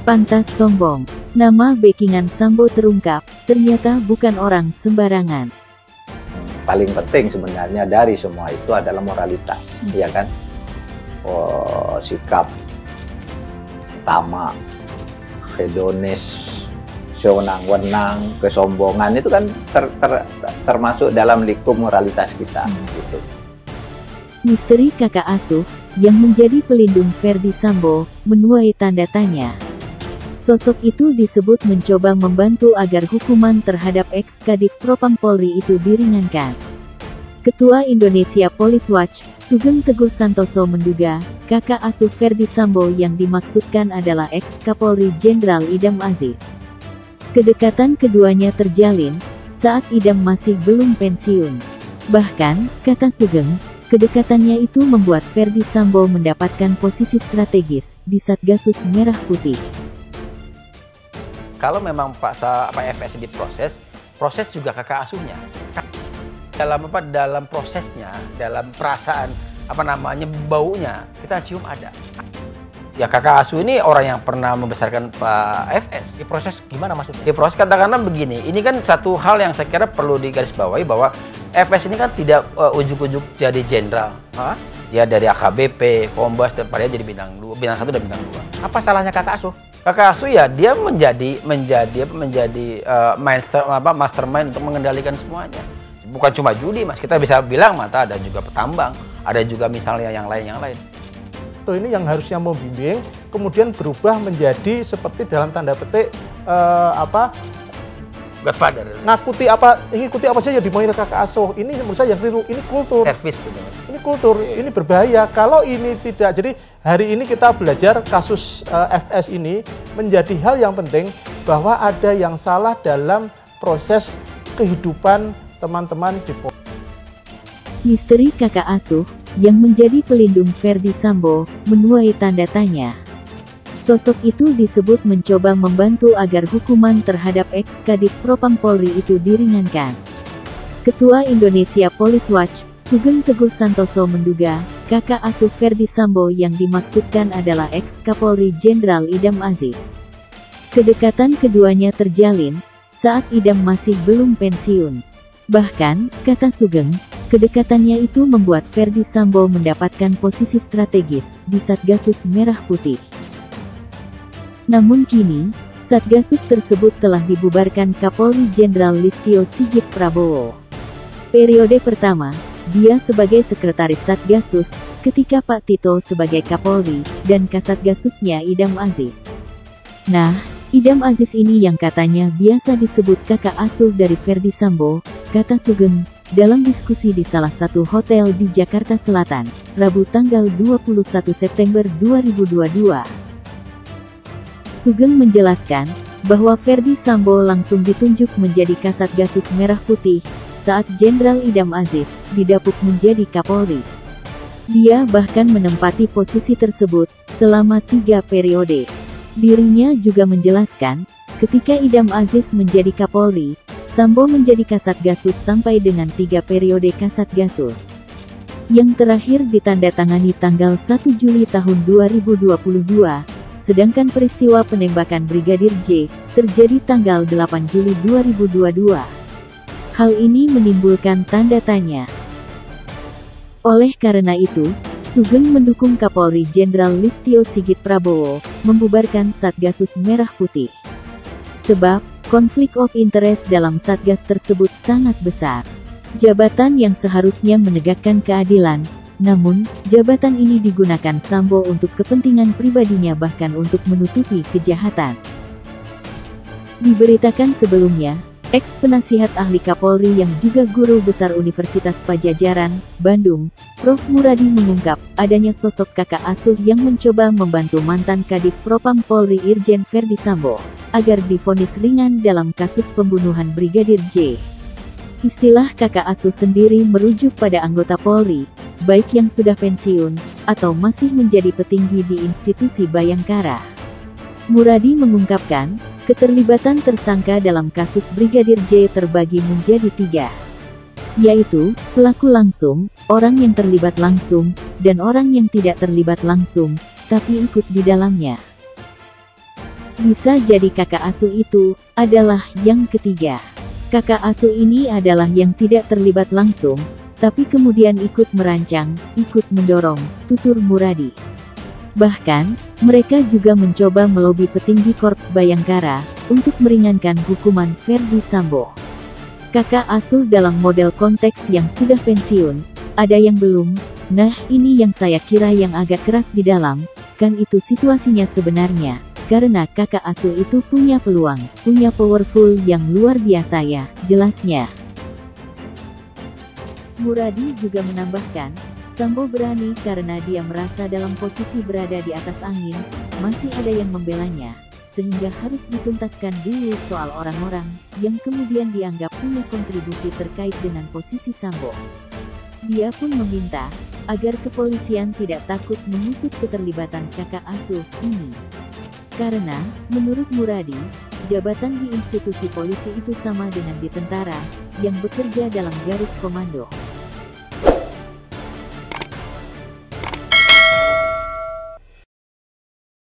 Pantas sombong. Nama backingan Sambo terungkap, ternyata bukan orang sembarangan. Paling penting sebenarnya dari semua itu adalah moralitas, ya kan? Sikap tamak, hedonis, sewenang-wenang, kesombongan itu kan termasuk dalam lingkup moralitas kita, gitu. Misteri kakak asuh yang menjadi pelindung Ferdy Sambo menuai tanda tanya. Sosok itu disebut mencoba membantu agar hukuman terhadap ex-Kadif Propam Polri itu diringankan. Ketua Indonesia Police Watch, Sugeng Teguh Santoso menduga, kakak asuh Ferdy Sambo yang dimaksudkan adalah ex-Kapolri Jenderal Idam Aziz. Kedekatan keduanya terjalin saat Idam masih belum pensiun. Bahkan, kata Sugeng, kedekatannya itu membuat Ferdy Sambo mendapatkan posisi strategis di Satgasus Merah Putih. Kalau memang Pak FS diproses, proses juga kakak asuhnya. Dalam prosesnya, dalam perasaan baunya kita cium ada. Ya kakak asuh ini orang yang pernah membesarkan Pak FS. Diproses gimana maksudnya? Diproses katakanlah begini, ini kan satu hal yang saya kira perlu digarisbawahi bahwa FS ini kan tidak ujuk-ujuk jadi jenderal. Dia dari AKBP, Kombas, dan pada jadi bintang 1 dan bintang 2. Apa salahnya kakak asuh? Kakak asuh ya dia menjadi mastermind untuk mengendalikan semuanya. Bukan cuma judi, Mas. Kita bisa bilang mata ada juga petambang, ada juga misalnya yang lain. Ini yang harusnya membimbing, kemudian berubah menjadi seperti dalam tanda petik Godfather. Ngikuti apa saja dimauin kakak asuh. Ini menurut saya yang keliru. Ini kultur. Servis. Ini kultur. Ini berbahaya. Kalau ini tidak, jadi hari ini kita belajar kasus FS ini menjadi hal yang penting bahwa ada yang salah dalam proses kehidupan teman-teman di Polri. Misteri kakak asuh yang menjadi pelindung Ferdy Sambo menuai tanda tanya. Sosok itu disebut mencoba membantu agar hukuman terhadap ex-Kadif Propam Polri itu diringankan. Ketua Indonesia Police Watch, Sugeng Teguh Santoso menduga, kakak asuh Ferdy Sambo yang dimaksudkan adalah ex-Kapolri Jenderal Idam Aziz. Kedekatan keduanya terjalin saat Idam masih belum pensiun. Bahkan, kata Sugeng, kedekatannya itu membuat Ferdy Sambo mendapatkan posisi strategis di Satgasus Merah Putih. Namun kini, Satgasus tersebut telah dibubarkan Kapolri Jenderal Listio Sigit Prabowo. Periode pertama, dia sebagai sekretaris Satgasus, ketika Pak Tito sebagai Kapolri, dan Kasatgasusnya Idam Aziz. Nah, Idam Aziz ini yang katanya biasa disebut kakak asuh dari Ferdy Sambo, kata Sugeng, dalam diskusi di salah satu hotel di Jakarta Selatan, Rabu tanggal 21 September 2022. Sugeng menjelaskan bahwa Ferdy Sambo langsung ditunjuk menjadi Kasatgasus Merah Putih saat Jenderal Idam Aziz didapuk menjadi Kapolri. Dia bahkan menempati posisi tersebut selama 3 periode. Dirinya juga menjelaskan, ketika Idam Aziz menjadi Kapolri, Sambo menjadi Kasatgasus sampai dengan 3 periode Kasatgasus. Yang terakhir ditandatangani tanggal 1 Juli tahun 2022. Sedangkan peristiwa penembakan Brigadir J terjadi tanggal 8 Juli 2022. Hal ini menimbulkan tanda tanya. Oleh karena itu, Sugeng mendukung Kapolri Jenderal Listio Sigit Prabowo membubarkan Satgasus Merah Putih. Sebab, konflik of interest dalam Satgas tersebut sangat besar. Jabatan yang seharusnya menegakkan keadilan, namun, jabatan ini digunakan Sambo untuk kepentingan pribadinya bahkan untuk menutupi kejahatan. Diberitakan sebelumnya, ex-penasihat ahli Kapolri yang juga guru besar Universitas Padjadjaran, Bandung, Prof. Muradi mengungkap, adanya sosok kakak asuh yang mencoba membantu mantan Kadif Propam Polri Irjen Ferdy Sambo, agar divonis ringan dalam kasus pembunuhan Brigadir J. Istilah kakak asuh sendiri merujuk pada anggota Polri, baik yang sudah pensiun, atau masih menjadi petinggi di institusi Bayangkara. Muradi mengungkapkan, keterlibatan tersangka dalam kasus Brigadir J terbagi menjadi 3. Yaitu, pelaku langsung, orang yang terlibat langsung, dan orang yang tidak terlibat langsung, tapi ikut di dalamnya. Bisa jadi kakak asuh itu adalah yang ketiga. Kakak asuh ini adalah yang tidak terlibat langsung, tapi kemudian ikut merancang, ikut mendorong, tutur Muradi. Bahkan, mereka juga mencoba melobi petinggi Korps Bayangkara untuk meringankan hukuman Ferdi Sambo. Kakak asuh dalam model konteks yang sudah pensiun, ada yang belum. Nah, ini yang saya kira yang agak keras di dalam, kan itu situasinya sebenarnya. Karena kakak asuh itu punya peluang, punya powerful yang luar biasa ya, jelasnya. Muradi juga menambahkan, Sambo berani karena dia merasa dalam posisi berada di atas angin, masih ada yang membelanya, sehingga harus dituntaskan dulu soal orang-orang yang kemudian dianggap punya kontribusi terkait dengan posisi Sambo. Dia pun meminta agar kepolisian tidak takut mengusut keterlibatan kakak asuh ini. Karena, menurut Muradi, jabatan di institusi polisi itu sama dengan di tentara, yang bekerja dalam garis komando.